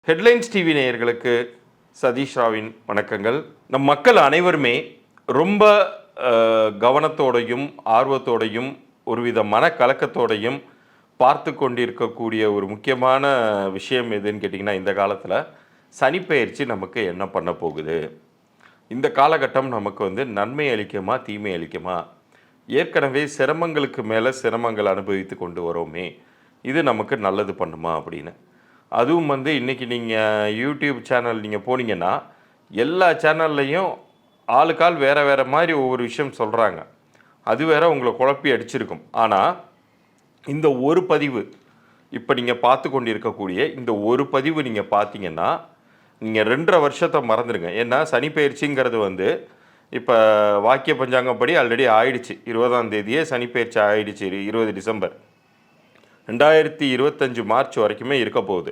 Headlines TV நேயர்களுக்கு சதீஷ் ராவின் வணக்கங்கள். நம் மக்கள் அனைவருமே ரொம்ப கவனத்தோடையும் ஆர்வத்தோடையும் ஒருவித மனக்கலக்கத்தோடையும் பார்த்து கொண்டிருக்கக்கூடிய ஒரு முக்கியமான விஷயம் எதுன்னு கேட்டிங்கன்னா, இந்த காலத்தில் சனிப்பெயர்ச்சி நமக்கு என்ன பண்ண போகுது, இந்த காலகட்டம் நமக்கு நன்மை அளிக்குமா தீமை அளிக்குமா, ஏற்கனவே சிரமங்களுக்கு மேலே சிரமங்கள் அனுபவித்து கொண்டு வரோமே, இது நமக்கு நல்லது பண்ணுமா அப்படின்னு. அதுவும் இன்றைக்கி நீங்கள் யூடியூப் சேனல் நீங்கள் போனீங்கன்னா, எல்லா சேனல்லையும் ஆளுக்கால் வேறு வேறு மாதிரி ஒவ்வொரு விஷயம் சொல்கிறாங்க. அது வேற உங்களை குழப்பி அடிச்சிருக்கும். ஆனால் இந்த ஒரு பதிவு, இப்போ நீங்கள் பார்த்து கொண்டு இருக்கக்கூடிய இந்த ஒரு பதிவு நீங்கள் பார்த்தீங்கன்னா, நீங்கள் 2.5 வருஷத்தை மறந்துடுங்க. ஏன்னா சனி பயிற்சிங்கிறது இப்போ வாக்கிய பஞ்சாங்கப்படி ஆல்ரெடி ஆயிடுச்சு. 20ஆம் தேதியே சனி பயிற்சி ஆயிடுச்சு. 20 டிசம்பர் 2025 மார்ச் வரைக்குமே இருக்க போகுது.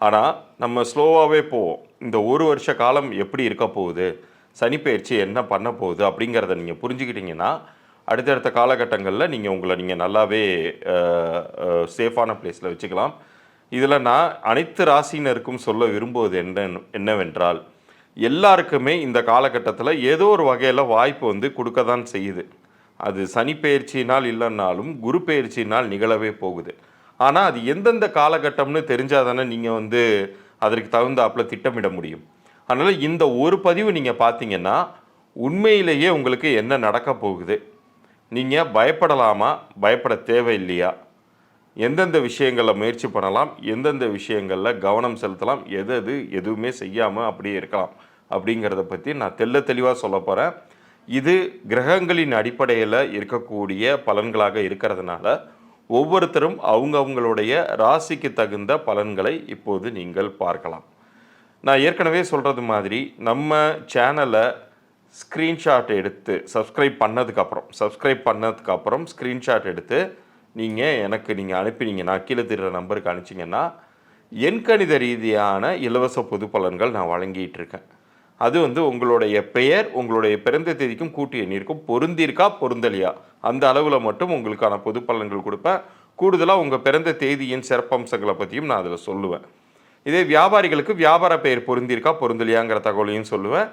ஆனால் நம்ம ஸ்லோவாகவே போவோம். இந்த ஒரு வருஷ காலம் எப்படி இருக்க போகுது, சனிப்பெயர்ச்சி என்ன பண்ண போகுது அப்படிங்கிறத நீங்கள் புரிஞ்சுக்கிட்டிங்கன்னா, அடுத்தடுத்த காலகட்டங்களில் நீங்கள் நல்லாவே சேஃபான பிளேஸில் வச்சுக்கலாம். இதில் நான் அனைத்து ராசினருக்கும் சொல்ல விரும்புவது என்னவென்றால், எல்லாருக்குமே இந்த காலகட்டத்தில் ஏதோ ஒரு வகையில் வாய்ப்பு கொடுக்க தான் செய்யுது. அது சனிப்பெயர்ச்சினால் இல்லைன்னாலும் குரு பெயர்ச்சினால் நிகழவே போகுது. ஆனால் அது எந்தெந்த காலகட்டம்னு தெரிஞ்சால் தானே நீங்கள் அதற்கு தகுந்தாப்பில் திட்டமிட முடியும். அதனால் இந்த ஒரு பதிவு நீங்கள் பார்த்தீங்கன்னா, உண்மையிலேயே உங்களுக்கு என்ன நடக்க போகுது, நீங்கள் பயப்படலாமா பயப்பட தேவையில்லையா, எந்தெந்த விஷயங்களில் முயற்சி பண்ணலாம், எந்தெந்த விஷயங்களில் கவனம் செலுத்தலாம், எதுவுமே செய்யாமல் அப்படியே இருக்கலாம் அப்படிங்கிறத பற்றி நான் தெளிவாக சொல்ல போகிறேன். இது கிரகங்களின் அடிப்படையில் இருக்கக்கூடிய பலன்களாக இருக்கிறதுனால ஒவ்வொருத்தரும் அவங்களுடைய ராசிக்கு தகுந்த பலன்களை இப்போது நீங்கள் பார்க்கலாம். நான் ஏற்கனவே சொல்கிறது மாதிரி நம்ம சேனலை ஸ்க்ரீன்ஷாட் எடுத்து சப்ஸ்கிரைப் பண்ணதுக்கப்புறம் ஸ்க்ரீன்ஷாட் எடுத்து நீங்கள் அனுப்பினீங்கன்னா, கீழே தெரிகிற நம்பருக்கு அனுப்பிச்சிங்கன்னா, எண்கணித ரீதியான இலவச பொது பலன்கள் நான் வழங்கிட்டு இருக்கேன். அது உங்களுடைய பெயர், உங்களுடைய பிறந்த தேதிக்கும் கூட்டு எண்ணிற்கும் பொருந்திருக்கா பொருந்தலையா, அந்த அளவில் மட்டும் உங்களுக்கான பொது பலன்கள் கொடுப்பேன். கூடுதலாக உங்கள் பிறந்த தேதியின் சிறப்பம்சங்களை பற்றியும் நான் அதில் சொல்லுவேன். இதே வியாபாரிகளுக்கு வியாபார பெயர் பொருந்திருக்கா பொருந்தலையாங்கிற தகவலையும் சொல்லுவேன்.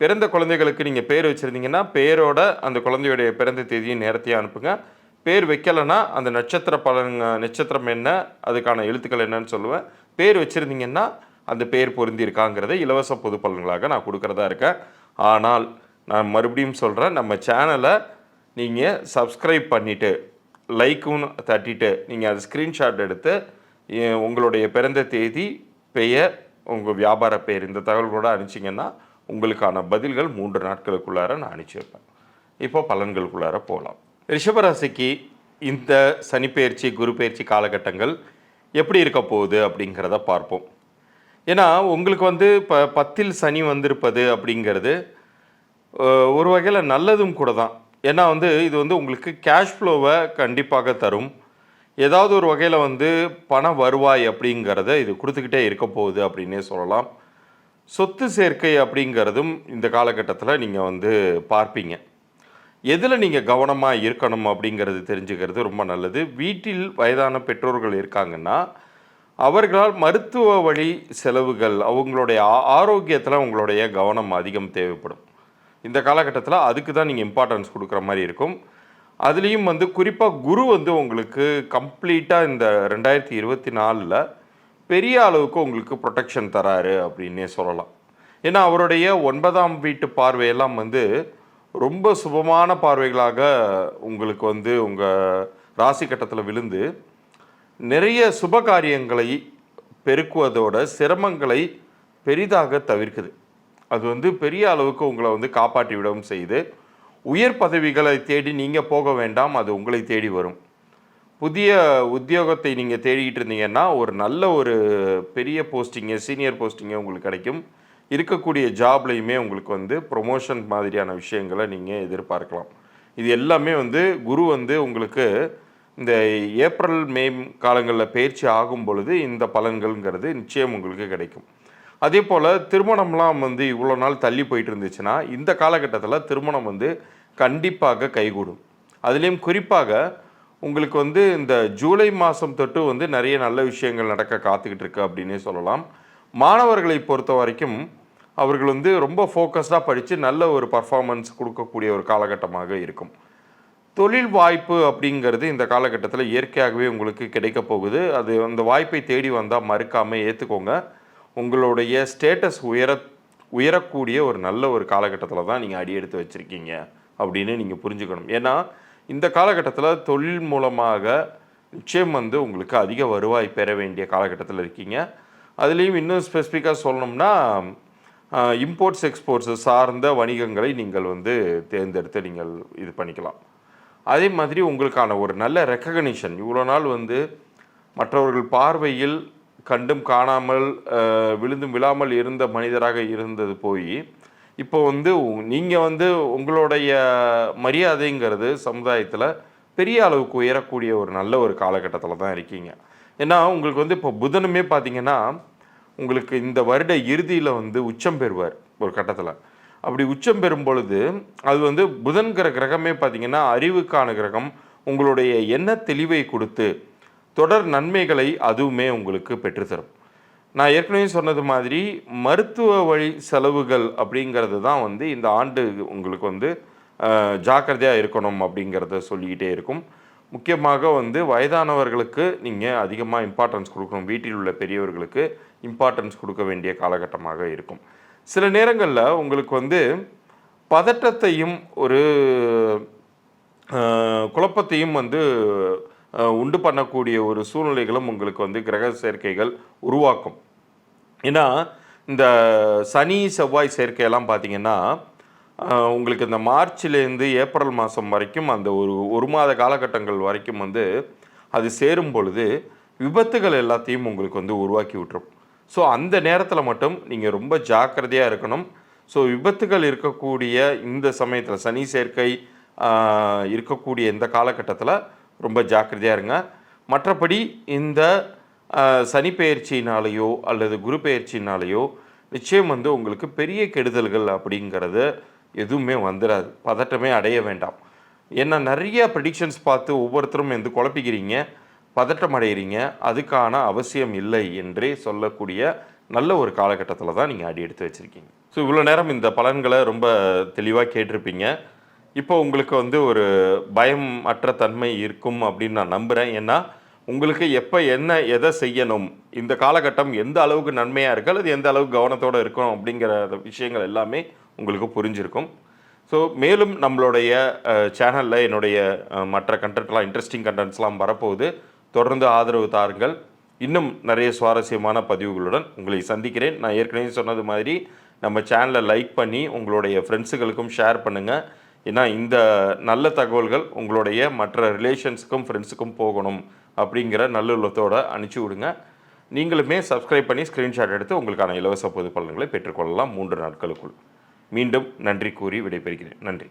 பிறந்த குழந்தைகளுக்கு நீங்கள் பேர் வச்சுருந்தீங்கன்னா பேரோட அந்த குழந்தையுடைய பிறந்த தேதியும் நேரத்தையும் அனுப்புங்க. பேர் வைக்கலைன்னா அந்த நட்சத்திரம் என்ன, அதுக்கான எழுத்துக்கள் என்னன்னு சொல்லுவேன். பேர் வச்சுருந்தீங்கன்னா அந்த பேர் பொருந்திருக்காங்கிறத இலவச பொது பலன்களாக நான் கொடுக்குறதா இருக்கேன். ஆனால் நான் மறுபடியும் சொல்கிறேன், நம்ம சேனலை நீங்கள் சப்ஸ்கிரைப் பண்ணிவிட்டு லைக்கும் தட்டிட்டு நீங்கள் அது ஸ்க்ரீன்ஷாட் எடுத்து உங்களுடைய பிறந்த தேதி, பெயர், உங்கள் வியாபார பெயர் இந்த தகவல்களோடு அனுப்பிச்சிங்கன்னா உங்களுக்கான பதில்கள் 3 நாட்களுக்குள்ளார நான் அனுப்பிச்சி வைப்பேன். இப்போ பலன்களுக்குள்ளார போகலாம். ரிஷபராசிக்கு இந்த சனிப்பெயர்ச்சி குரு பெயர்ச்சி காலகட்டங்கள் எப்படி இருக்க போகுது அப்படிங்கிறத பார்ப்போம். ஏன்னா உங்களுக்கு இப்போ 10ல் சனி வந்திருப்பது அப்படிங்கிறது ஒரு வகையில் நல்லதும் கூட தான். ஏன்னா இது உங்களுக்கு கேஷ் ஃப்ளோவை கண்டிப்பாக தரும். ஏதாவது ஒரு வகையில் பண வருவாய் அப்படிங்கிறத இது கொடுத்துக்கிட்டே இருக்க போகுது அப்படின்னே சொல்லலாம். சொத்து சேர்க்கை அப்படிங்கிறதும் இந்த காலகட்டத்தில் நீங்கள் பார்ப்பீங்க. எதில் நீங்கள் கவனமாக இருக்கணும் அப்படிங்கிறது தெரிஞ்சுக்கிறது ரொம்ப நல்லது. வீட்டில் வயதான பெற்றோர்கள் இருக்காங்கன்னா அவர்களால் மருத்துவ வழி செலவுகள், அவங்களுடைய ஆரோக்கியத்தில் உங்களுடைய கவனம் அதிகம் தேவைப்படும். இந்த காலகட்டத்தில் அதுக்கு தான் நீங்கள் இம்பார்ட்டன்ஸ் கொடுக்குற மாதிரி இருக்கும். அதுலேயும் குறிப்பாக குரு உங்களுக்கு கம்ப்ளீட்டாக இந்த 2024 பெரிய அளவுக்கு உங்களுக்கு ப்ரொடெக்ஷன் தராரு அப்படின்னே சொல்லலாம். ஏன்னா அவருடைய 9ஆம் வீட்டு பார்வையெல்லாம் ரொம்ப சுபமான பார்வைகளாக உங்களுக்கு உங்கள் ராசி கட்டத்தில் விழுந்து நிறைய சுப காரியங்களை பெருக்குவதோட சிரமங்களை பெரிதாக தவிர்க்குது. அது பெரிய அளவுக்கு உங்களை காப்பாற்றி விடவும் செய்து, உயர் பதவிகளை தேடி நீங்கள் போக வேண்டாம், அது உங்களை தேடி வரும். புதிய உத்தியோகத்தை நீங்கள் தேடிக்கிட்டு இருந்தீங்கன்னா ஒரு நல்ல ஒரு பெரிய போஸ்டிங்கு, சீனியர் போஸ்டிங்கு உங்களுக்கு கிடைக்கும். இருக்கக்கூடிய ஜாப்லையுமே உங்களுக்கு ப்ரொமோஷன் மாதிரியான விஷயங்களை நீங்கள் எதிர்பார்க்கலாம். இது எல்லாமே குரு உங்களுக்கு இந்த ஏப்ரல் மே காலங்களில் பயிற்சி ஆகும் பொழுது இந்த பலன்கள்ங்கிறது நிச்சயம் உங்களுக்கு கிடைக்கும். அதே போல் திருமணம்லாம் இவ்வளோ நாள் தள்ளி போயிட்டு இருந்துச்சுன்னா இந்த காலகட்டத்தில் திருமணம் கண்டிப்பாக கைகூடும். அதுலேயும் குறிப்பாக உங்களுக்கு இந்த ஜூலை மாதம் தொட்டு நிறைய நல்ல விஷயங்கள் நடக்க காத்துக்கிட்டு இருக்கு அப்படின்னே சொல்லலாம். மாணவர்களை பொறுத்த வரைக்கும் அவர்கள் வந்து ரொம்ப ஃபோக்கஸ்டாக படித்து நல்ல ஒரு பர்ஃபார்மன்ஸ் கொடுக்கக்கூடிய ஒரு காலகட்டமாக இருக்கும். தொழில் வாய்ப்பு அப்படிங்கிறது இந்த காலகட்டத்தில் இயற்கையாகவே உங்களுக்கு கிடைக்க போகுது. அது அந்த வாய்ப்பை தேடி வந்தால் மறுக்காமல் ஏற்றுக்கோங்க. உங்களுடைய ஸ்டேட்டஸ் உயரக்கூடிய ஒரு நல்ல ஒரு காலகட்டத்தில் தான் நீங்கள் அடி எடுத்து வச்சுருக்கீங்க அப்படின்னு நீங்கள் புரிஞ்சுக்கணும். ஏன்னா இந்த காலகட்டத்தில் தொழில் மூலமாக நிச்சயம் வந்து உங்களுக்கு அதிக வருவாய் பெற வேண்டிய காலகட்டத்தில் இருக்கீங்க. அதுலேயும் இன்னும் ஸ்பெசிஃபிக்காக சொல்லணும்னா இம்போர்ட்ஸ் எக்ஸ்போர்ட்ஸ் சார்ந்த வணிகங்களை நீங்கள் வந்து தேர்ந்தெடுத்து நீங்கள் இது பண்ணிக்கலாம். அதே மாதிரி உங்களுக்கான ஒரு நல்ல ரெக்கக்னிஷன், இவ்வளோ நாள் வந்து மற்றவர்கள் பார்வையில் கண்டும் காணாமல் விழுந்தும் விழாமல் இருந்த மனிதராக இருந்தது போய் இப்போ வந்து நீங்கள் வந்து உங்களுடைய மரியாதைங்கிறது சமுதாயத்தில் பெரிய அளவுக்கு உயரக்கூடிய ஒரு நல்ல ஒரு காலகட்டத்தில் தான் இருக்கீங்க. ஏன்னா உங்களுக்கு வந்து இப்போ புதனுமே பார்த்தீங்கன்னா உங்களுக்கு இந்த வருட இறுதியில் வந்து உச்சம் பெறுவார் ஒரு கட்டத்தில். அப்படி உச்சம் பெறும் பொழுது அது வந்து புதன்கிற கிரகமே பார்த்தீங்கன்னா அறிவுக்கான கிரகம். உங்களுடைய எண்ண தெளிவை கொடுத்து தொடர் நன்மைகளை அதுவுமே உங்களுக்கு பெற்றுத்தரும். நான் ஏற்கனவே சொன்னது மாதிரி மருத்துவ வழி செலவுகள் அப்படிங்கிறது தான் வந்து இந்த ஆண்டு உங்களுக்கு வந்து ஜாக்கிரதையாக இருக்கணும் அப்படிங்கிறத சொல்லிக்கிட்டே இருக்கும். முக்கியமாக வந்து வயதானவர்களுக்கு நீங்கள் அதிகமாக இம்பார்ட்டன்ஸ் கொடுக்கணும். வீட்டில் உள்ள பெரியவர்களுக்கு இம்பார்ட்டன்ஸ் கொடுக்க வேண்டிய காலகட்டமாக இருக்கும். சில நேரங்களில் உங்களுக்கு வந்து பதட்டத்தையும் ஒரு குழப்பத்தையும் வந்து உண்டு பண்ணக்கூடிய ஒரு சூழ்நிலைகளும் உங்களுக்கு வந்து கிரக சேர்க்கைகள் உருவாக்கும். ஏன்னா இந்த சனி செவ்வாய் சேர்க்கையெல்லாம் பார்த்திங்கன்னா உங்களுக்கு இந்த மார்ச்லேருந்து ஏப்ரல் மாதம் வரைக்கும் அந்த ஒரு மாத காலகட்டங்கள் வரைக்கும் வந்து அது சேரும் பொழுது விபத்துகள் எல்லாத்தையும் உங்களுக்கு வந்து உருவாக்கி விட்டுரும். ஸோ அந்த நேரத்தில் மட்டும் நீங்கள் ரொம்ப ஜாக்கிரதையாக இருக்கணும். ஸோ விபத்துகள் இருக்கக்கூடிய இந்த சமயத்தில் சனி சேர்க்கை இருக்கக்கூடிய இந்த காலகட்டத்தில் ரொம்ப ஜாக்கிரதையாக இருங்க. மற்றபடி இந்த சனி பெயர்ச்சினாலேயோ அல்லது குரு பெயர்ச்சினாலேயோ நிச்சயம் வந்து உங்களுக்கு பெரிய கெடுதல்கள் அப்படிங்கிறது எதுவுமே வந்துடாது. பதட்டமே அடைய வேண்டாம். ஏன்னா நிறைய ப்ரெடிக்ஷன்ஸ் பார்த்து ஒவ்வொருத்தரும் வந்து குழப்பிக்கிறீங்க, பதட்டம் அடைகிறீங்க. அதுக்கான அவசியம் இல்லை என்றே சொல்லக்கூடிய நல்ல ஒரு காலகட்டத்தில் தான் நீங்கள் அடி எடுத்து வச்சுருக்கீங்க. ஸோ இவ்வளோ நேரம் இந்த பலன்களை ரொம்ப தெளிவாக கேட்டிருப்பீங்க. இப்போ உங்களுக்கு வந்து ஒரு பயம் அற்ற தன்மை இருக்கும் அப்படின்னு நான் நம்புகிறேன். ஏன்னா உங்களுக்கு எப்போ என்ன எதை செய்யணும், இந்த காலகட்டம் எந்த அளவுக்கு நன்மையாக இருக்குது அல்லது எந்த அளவுக்கு கவனத்தோடு இருக்கணும் அப்படிங்கிற விஷயங்கள் எல்லாமே உங்களுக்கு புரிஞ்சிருக்கும். ஸோ மேலும் நம்மளுடைய சேனலில் என்னுடைய மற்ற கண்டென்ட்லாம் இன்ட்ரெஸ்டிங் கண்டென்ட்ஸ்லாம் வரப்போகுது. தொடர்ந்து ஆதரவு தாருங்கள். இன்னும் நிறைய சுவாரஸ்யமான பதிவுகளுடன் உங்களை சந்திக்கிறேன். நான் ஏற்கனவே சொன்னது மாதிரி நம்ம சேனலை லைக் பண்ணி உங்களுடைய ஃப்ரெண்ட்ஸுகளுக்கும் ஷேர் பண்ணுங்கள். ஏன்னா இந்த நல்ல தகவல்கள் உங்களுடைய மற்ற ரிலேஷன்ஸுக்கும் ஃப்ரெண்ட்ஸுக்கும் போகணும் அப்படிங்கிற நல்லுள்ளத்தோடு அனுப்பிச்சி விடுங்க. நீங்களுமே சப்ஸ்கிரைப் பண்ணி ஸ்க்ரீன்ஷாட் எடுத்து உங்களுக்கான இலவச பொது பலன்களை பெற்றுக்கொள்ளலாம் 3 நாட்களுக்குள். மீண்டும் நன்றி கூறி விடைபெறுகிறேன். நன்றி.